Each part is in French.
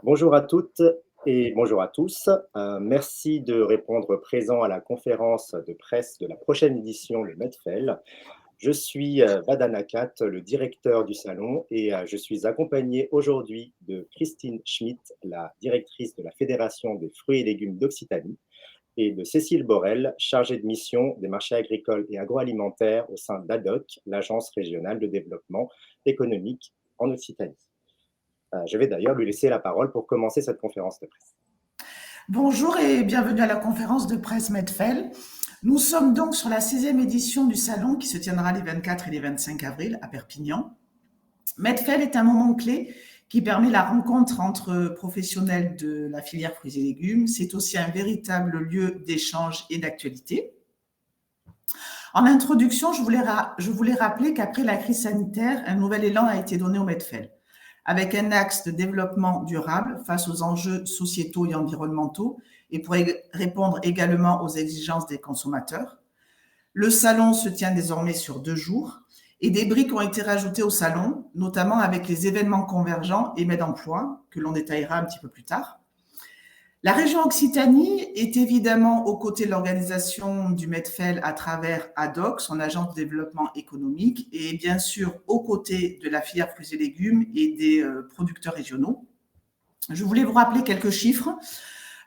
Bonjour à toutes et bonjour à tous. Merci de répondre présent à la conférence de presse de la prochaine édition, le Medfel. Je suis Vadan Akat, le directeur du salon, et je suis accompagné aujourd'hui de Christine Schmitt, la directrice de la Fédération des fruits et légumes d'Occitanie, et de Cécile Borel, chargée de mission des marchés agricoles et agroalimentaires au sein d'ADOC, l'Agence régionale de développement économique en Occitanie. Je vais d'ailleurs lui laisser la parole pour commencer cette conférence de presse. Bonjour et bienvenue à la conférence de presse Medfel. Nous sommes donc sur la 6e édition du salon qui se tiendra les 24 et les 25 avril à Perpignan. Medfel est un moment clé qui permet la rencontre entre professionnels de la filière fruits et légumes. C'est aussi un véritable lieu d'échange et d'actualité. En introduction, je voulais rappeler qu'après la crise sanitaire, un nouvel élan a été donné au Medfel, avec un axe de développement durable face aux enjeux sociétaux et environnementaux et pour répondre également aux exigences des consommateurs. Le salon se tient désormais sur 2 jours et des briques ont été rajoutées au salon, notamment avec les événements convergents et Med Emploi, que l'on détaillera un petit peu plus tard. La région Occitanie est évidemment aux côtés de l'organisation du Medfel à travers ADOC, son agence de développement économique, et bien sûr aux côtés de la filière fruits et légumes et des producteurs régionaux. Je voulais vous rappeler quelques chiffres.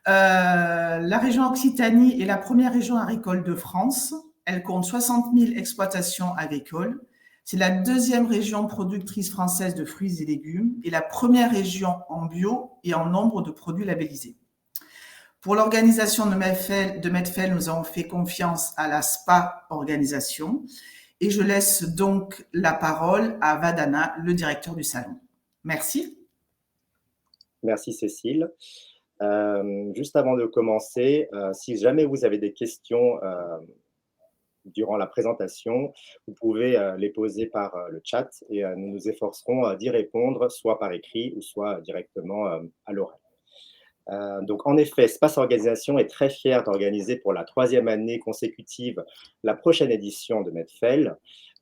La région Occitanie est la première région agricole de France. Elle compte 60 000 exploitations agricoles. C'est la deuxième région productrice française de fruits et légumes et la première région en bio et en nombre de produits labellisés. Pour l'organisation de Medfel, nous avons fait confiance à la SPA Organisation et je laisse donc la parole à Vadana, le directeur du salon. Merci. Merci Cécile. Juste avant de commencer, si jamais vous avez des questions durant la présentation, vous pouvez les poser par le chat et nous nous efforcerons d'y répondre, soit par écrit ou soit directement à l'oral. Donc, en effet, Space Organisation est très fier d'organiser pour la 3e année consécutive la prochaine édition de Medfel.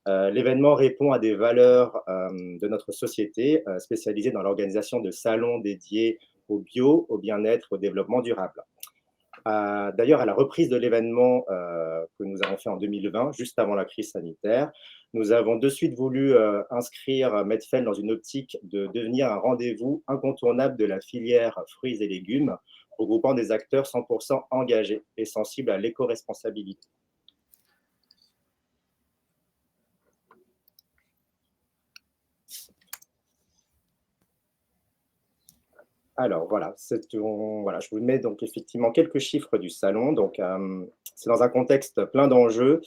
L'événement répond à des valeurs de notre société spécialisée dans l'organisation de salons dédiés au bio, au bien-être, au développement durable. D'ailleurs, à la reprise de l'événement que nous avons fait en 2020, juste avant la crise sanitaire, nous avons de suite voulu inscrire Medfel dans une optique de devenir un rendez-vous incontournable de la filière fruits et légumes, regroupant des acteurs 100% engagés et sensibles à l'éco-responsabilité. Alors voilà, je vous mets donc effectivement quelques chiffres du salon. Donc, c'est dans un contexte plein d'enjeux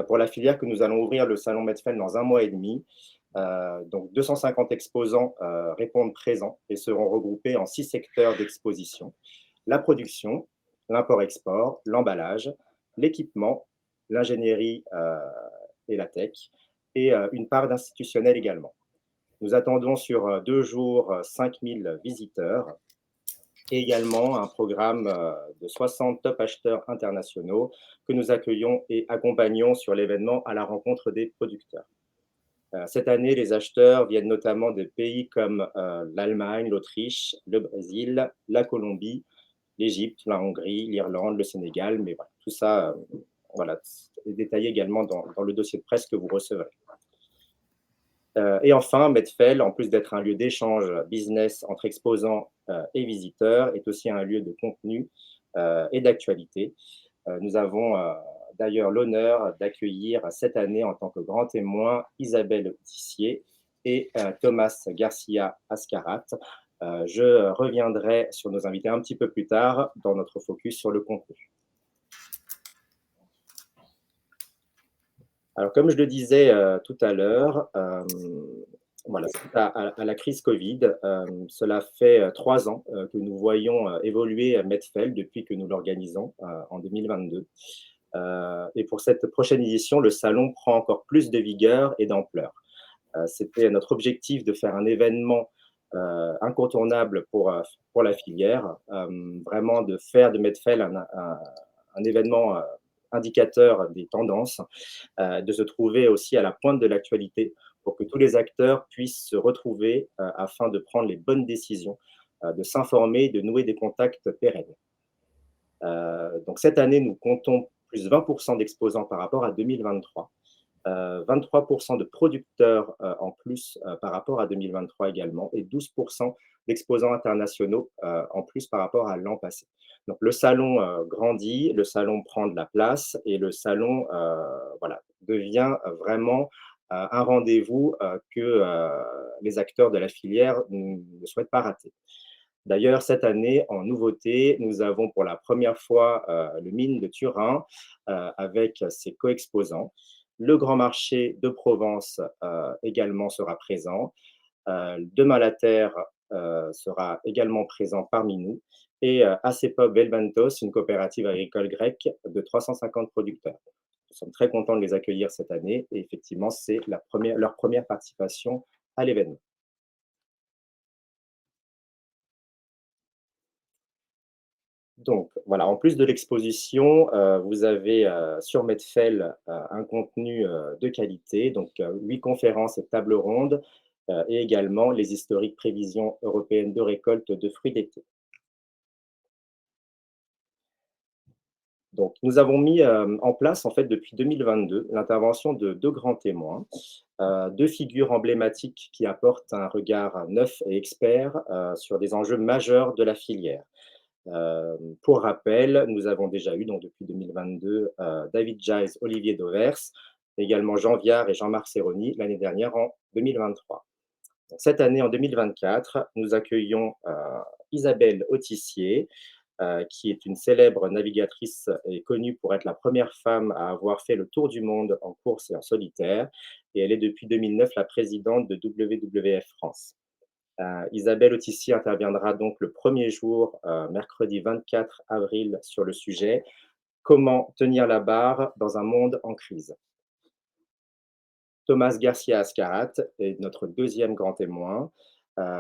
pour la filière que nous allons ouvrir le salon Medfel dans 1 mois et demi. Donc 250 exposants répondent présents et seront regroupés en 6 secteurs d'exposition: la production, l'import-export, l'emballage, l'équipement, l'ingénierie et la tech, et une part d'institutionnel également. Nous attendons sur 2 jours 5000 visiteurs et également un programme de 60 top acheteurs internationaux que nous accueillons et accompagnons sur l'événement à la rencontre des producteurs. Cette année, les acheteurs viennent notamment de pays comme l'Allemagne, l'Autriche, le Brésil, la Colombie, l'Égypte, la Hongrie, l'Irlande, le Sénégal, mais voilà, tout ça est détaillé également dans le dossier de presse que vous recevrez. Et enfin, Medfel, en plus d'être un lieu d'échange business entre exposants et visiteurs, est aussi un lieu de contenu et d'actualité. Nous avons d'ailleurs l'honneur d'accueillir cette année en tant que grand témoin Isabelle Tissier et Thomas Garcia Ascarat. Je reviendrai sur nos invités un petit peu plus tard dans notre focus sur le contenu. Alors, comme je le disais tout à l'heure, suite à la crise Covid, cela fait 3 ans que nous voyons évoluer Medfel depuis que nous l'organisons en 2022. Et pour cette prochaine édition, le salon prend encore plus de vigueur et d'ampleur. C'était notre objectif de faire un événement incontournable pour la filière, vraiment de faire de Medfel un événement indicateur des tendances, de se trouver aussi à la pointe de l'actualité pour que tous les acteurs puissent se retrouver afin de prendre les bonnes décisions de s'informer, de nouer des contacts pérennes. Donc cette année, nous comptons plus 20% d'exposants par rapport à 2023. 23% de producteurs en plus par rapport à 2023 également, et 12% d'exposants internationaux en plus par rapport à l'an passé. Donc le salon grandit, le salon prend de la place, et le salon voilà, devient vraiment un rendez-vous que les acteurs de la filière ne souhaitent pas rater. D'ailleurs, cette année, en nouveauté, nous avons pour la première fois le Mine de Turin avec ses co-exposants. Le Grand Marché de Provence également sera présent. De Malater sera également présent parmi nous. Et ACEPOP Velventos, une coopérative agricole grecque de 350 producteurs. Nous sommes très contents de les accueillir cette année, et effectivement, c'est leur première participation à l'événement. Donc voilà, en plus de l'exposition, vous avez sur Medfel un contenu de qualité, donc 8 conférences et tables rondes, et également les historiques prévisions européennes de récolte de fruits d'été. Donc nous avons mis en place en fait depuis 2022 l'intervention de 2 grands témoins, 2 figures emblématiques qui apportent un regard neuf et expert sur des enjeux majeurs de la filière. Pour rappel, nous avons déjà eu, donc depuis 2022, David Giles, Olivier Dauvers, également Jean Viard et Jean-Marc Serroni l'année dernière en 2023. Cette année, en 2024, nous accueillons Isabelle Autissier, qui est une célèbre navigatrice et connue pour être la première femme à avoir fait le tour du monde en course et en solitaire, et elle est depuis 2009 la présidente de WWF France. Isabelle Autissier interviendra donc le premier jour, mercredi 24 avril, sur le sujet « Comment tenir la barre dans un monde en crise ». Thomas Garcia Ascarat est notre deuxième grand témoin.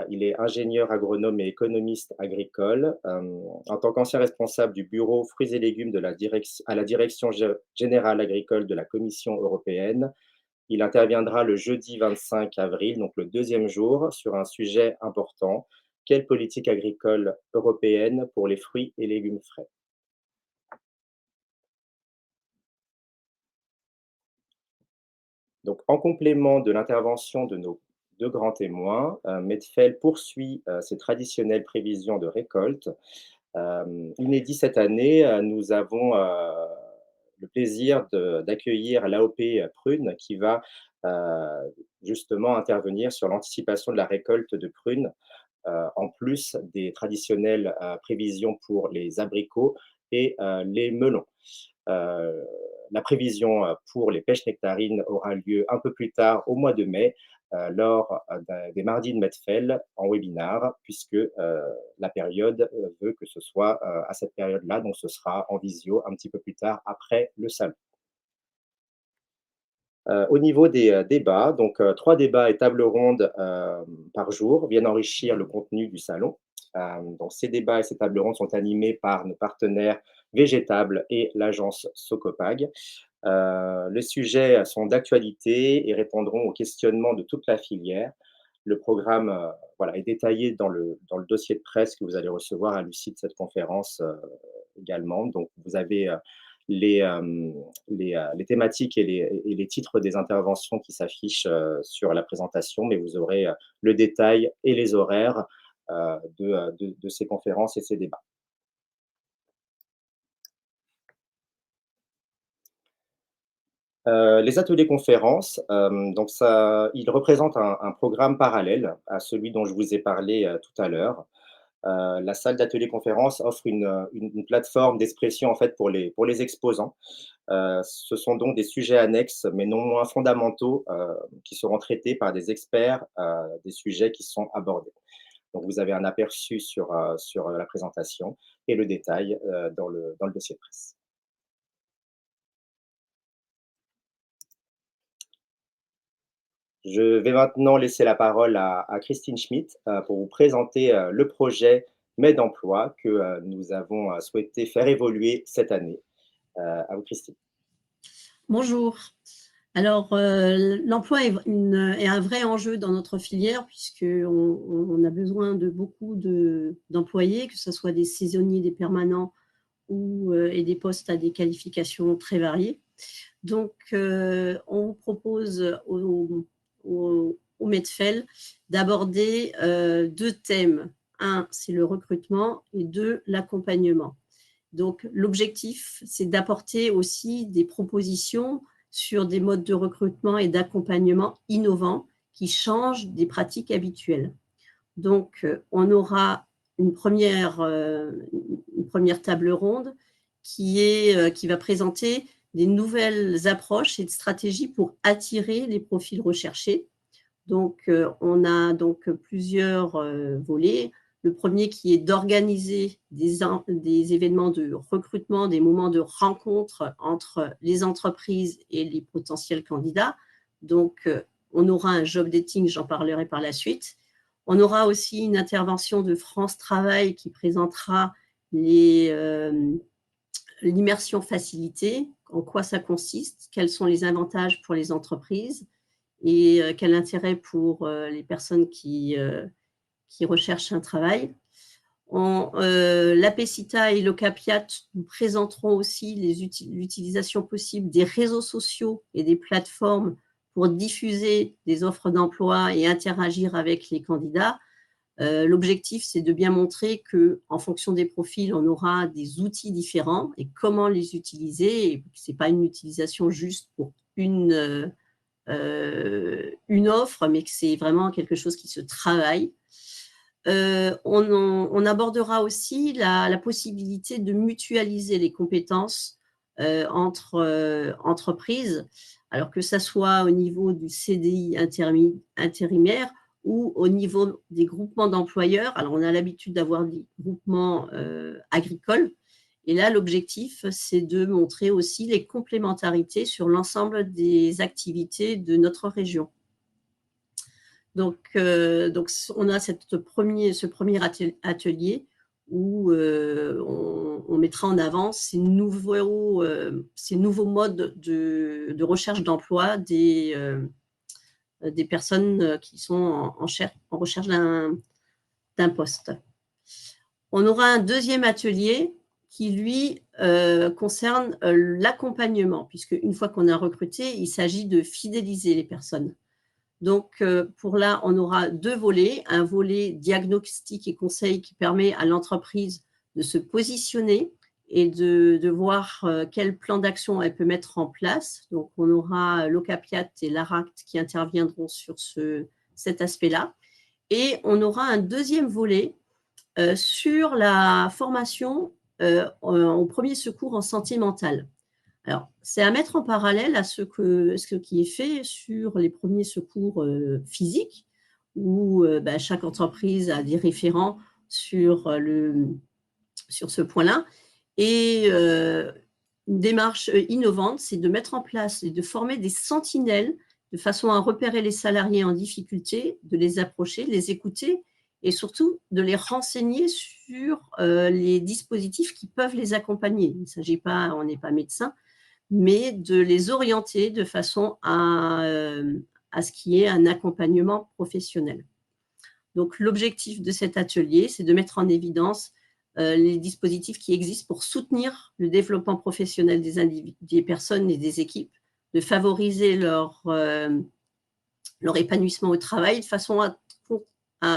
Il est ingénieur agronome et économiste agricole. En tant qu'ancien responsable du bureau fruits et légumes à la direction générale agricole de la Commission européenne, il interviendra le jeudi 25 avril, donc le deuxième jour, sur un sujet important: quelle politique agricole européenne pour les fruits et légumes frais? Donc, en complément de l'intervention de nos deux grands témoins, Medfel poursuit ses traditionnelles prévisions de récolte. Inédit cette année, nous avons le plaisir d'accueillir l'AOP Prune, qui va justement intervenir sur l'anticipation de la récolte de prunes, en plus des traditionnelles prévisions pour les abricots et les melons. La prévision pour les pêches nectarines aura lieu un peu plus tard, au mois de mai, lors des mardis de Medfel en webinar, puisque la période veut que ce soit à cette période-là, donc ce sera en visio un petit peu plus tard après le salon. Au niveau des débats, donc 3 débats et tables rondes par jour viennent enrichir le contenu du salon. Donc ces débats et ces tables rondes sont animés par nos partenaires Végétables et l'agence Socopag. Les sujets sont d'actualité et répondront aux questionnements de toute la filière. Le programme voilà, est détaillé dans le dossier de presse que vous allez recevoir à l'issue de cette conférence également. Donc vous avez les thématiques et les titres des interventions qui s'affichent sur la présentation, mais vous aurez le détail et les horaires de ces conférences et ces débats. Les ateliers conférences, donc ils représentent un programme parallèle à celui dont je vous ai parlé tout à l'heure. La salle d'atelier conférence offre une plateforme d'expression en fait pour les exposants. Ce sont donc des sujets annexes, mais non moins fondamentaux, qui seront traités par des experts des sujets qui sont abordés. Donc vous avez un aperçu sur la présentation et le détail dans le dossier de presse. Je vais maintenant laisser la parole à Christine Schmitt pour vous présenter le projet MedEmploi que nous avons souhaité faire évoluer cette année. À vous, Christine. Bonjour. Alors, l'emploi est un vrai enjeu dans notre filière puisqu'on a besoin de beaucoup d'employés, que ce soit des saisonniers, des permanents et des postes à des qualifications très variées. Donc, on vous propose au Medfel d'aborder 2 thèmes. Un, c'est le recrutement et 2, l'accompagnement. Donc, l'objectif, c'est d'apporter aussi des propositions sur des modes de recrutement et d'accompagnement innovants qui changent des pratiques habituelles. Donc, on aura une première table ronde qui va présenter des nouvelles approches et de stratégies pour attirer les profils recherchés. Donc, on a donc plusieurs volets. Le premier qui est d'organiser des événements de recrutement, des moments de rencontre entre les entreprises et les potentiels candidats. Donc, on aura un job dating, j'en parlerai par la suite. On aura aussi une intervention de France Travail qui présentera l'immersion facilitée, en quoi ça consiste, quels sont les avantages pour les entreprises et quel intérêt pour les personnes qui recherchent un travail. L'APECITA et l'OCAPIAT nous présenteront aussi l'utilisation possible des réseaux sociaux et des plateformes pour diffuser des offres d'emploi et interagir avec les candidats. L'objectif, c'est de bien montrer qu'en fonction des profils, on aura des outils différents et comment les utiliser. Et ce n'est pas une utilisation juste pour une offre, mais que c'est vraiment quelque chose qui se travaille. On abordera aussi la possibilité de mutualiser les compétences entre entreprises, alors que ça soit au niveau du CDI intérimaire ou au niveau des groupements d'employeurs. Alors, on a l'habitude d'avoir des groupements agricoles. Et là, l'objectif, c'est de montrer aussi les complémentarités sur l'ensemble des activités de notre région. Donc on a ce premier atelier où on mettra en avant ces nouveaux modes de recherche d'emploi des personnes qui sont en recherche d'un poste. On aura un deuxième atelier qui, lui, concerne l'accompagnement, puisque une fois qu'on a recruté, il s'agit de fidéliser les personnes. Donc, pour là, on aura 2 volets. Un volet diagnostic et conseil qui permet à l'entreprise de se positionner et de voir quel plan d'action elle peut mettre en place. Donc, on aura l'OCAPIAT et l'ARACT qui interviendront sur cet aspect-là. Et on aura un deuxième volet sur la formation au premier secours en santé mentale. Alors, c'est à mettre en parallèle à ce qui est fait sur les premiers secours physiques, où chaque entreprise a des référents sur ce point-là. Et une démarche innovante, c'est de mettre en place et de former des sentinelles de façon à repérer les salariés en difficulté, de les approcher, de les écouter et surtout de les renseigner sur les dispositifs qui peuvent les accompagner. Il ne s'agit pas, on n'est pas médecin, mais de les orienter de façon à ce qu'il y ait un accompagnement professionnel. Donc, l'objectif de cet atelier, c'est de mettre en évidence les dispositifs qui existent pour soutenir le développement professionnel des personnes et des équipes, de favoriser leur épanouissement au travail de façon à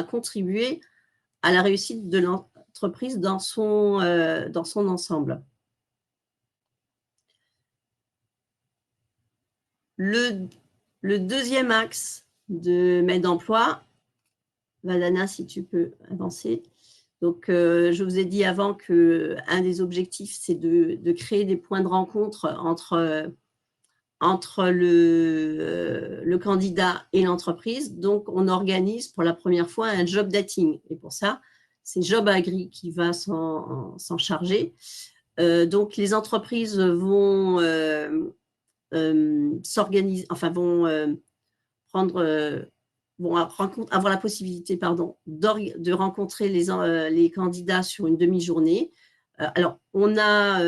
contribuer à la réussite de l'entreprise dans son ensemble. Le deuxième axe de Med Emploi, Vadana, si tu peux avancer. Donc, je vous ai dit avant qu'un des objectifs, c'est de créer des points de rencontre entre le candidat et l'entreprise. Donc, on organise pour la première fois un job dating. Et pour ça, c'est Job Agri qui va s'en charger. Donc, les entreprises vont s'organiser, enfin vont avoir la possibilité de rencontrer les candidats sur une demi-journée. Alors, on a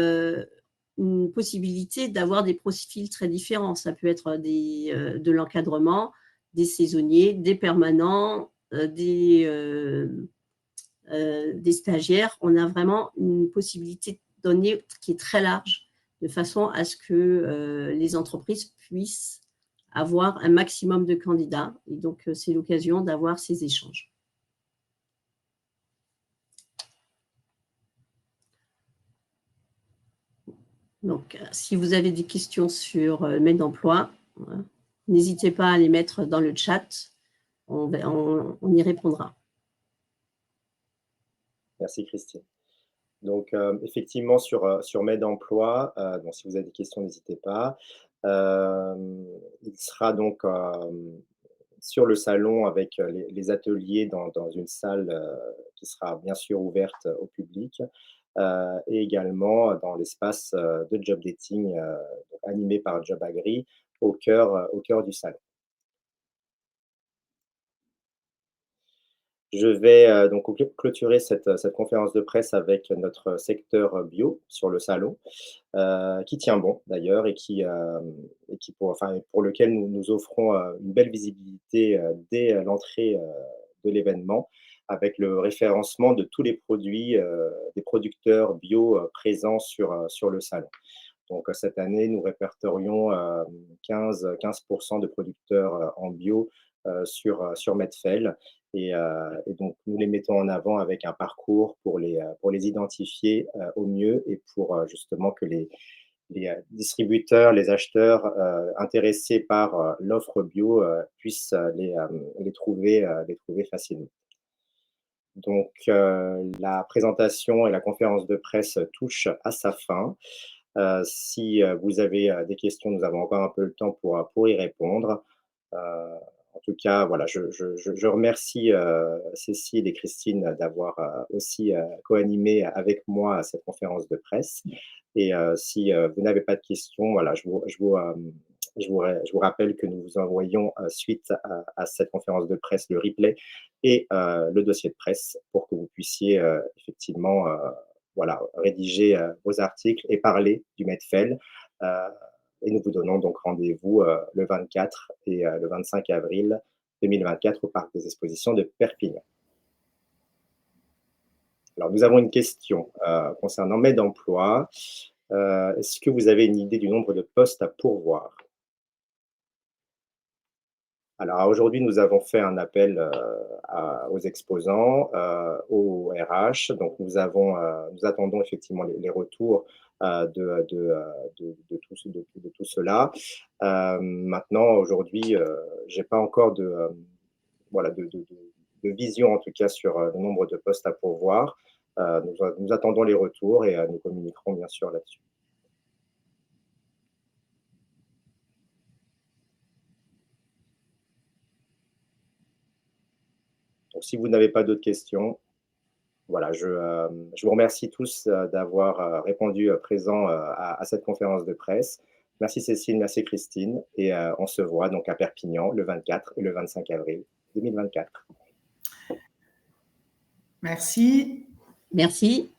une possibilité d'avoir des profils très différents. Ça peut être de l'encadrement, des saisonniers, des permanents, des stagiaires. On a vraiment une possibilité donnée qui est très large, de façon à ce que les entreprises puissent avoir un maximum de candidats. Et donc, c'est l'occasion d'avoir ces échanges. Donc, si vous avez des questions sur Med d'emploi, n'hésitez pas à les mettre dans le chat. On y répondra. Merci Christine. Donc, effectivement, sur Med d'emploi, donc si vous avez des questions, n'hésitez pas. Il sera donc sur le salon avec les ateliers dans une salle qui sera bien sûr ouverte au public, et également dans l'espace de job dating animé par Job Agri au cœur du salon. Je vais donc clôturer cette conférence de presse avec notre secteur bio sur le salon, qui tient bon d'ailleurs et qui pour lequel nous offrons une belle visibilité dès l'entrée de l'événement, avec le référencement de tous les produits des producteurs bio présents sur le salon. Donc cette année, nous répertorions 15% de producteurs en bio sur Medfel. Et donc, nous les mettons en avant avec un parcours pour les identifier au mieux et pour justement que les distributeurs, les acheteurs intéressés par l'offre bio puissent les trouver facilement. Donc, la présentation et la conférence de presse touchent à sa fin. Si vous avez des questions, nous avons encore un peu le temps pour y répondre. En tout cas, voilà, je remercie Cécile et Christine d'avoir aussi co-animé avec moi cette conférence de presse. Et si vous n'avez pas de questions, voilà, je vous rappelle que nous vous envoyons suite à cette conférence de presse le replay et le dossier de presse pour que vous puissiez effectivement voilà, rédiger vos articles et parler du Medfel. Et nous vous donnons donc rendez-vous le 24 et le 25 avril 2024 au Parc des Expositions de Perpignan. Alors, nous avons une question concernant Med d'emploi. Est-ce que vous avez une idée du nombre de postes à pourvoir? Alors, aujourd'hui, nous avons fait un appel aux exposants, aux RH. Donc, nous attendons effectivement les retours de tout cela. Maintenant, aujourd'hui, je n'ai pas encore voilà, de vision, en tout cas, sur le nombre de postes à pourvoir. Nous attendons les retours et nous communiquerons bien sûr là-dessus. Donc, si vous n'avez pas d'autres questions, voilà, je vous remercie tous d'avoir répondu présent à cette conférence de presse. Merci Cécile, merci Christine, et on se voit donc à Perpignan le 24 et le 25 avril 2024. Merci. Merci.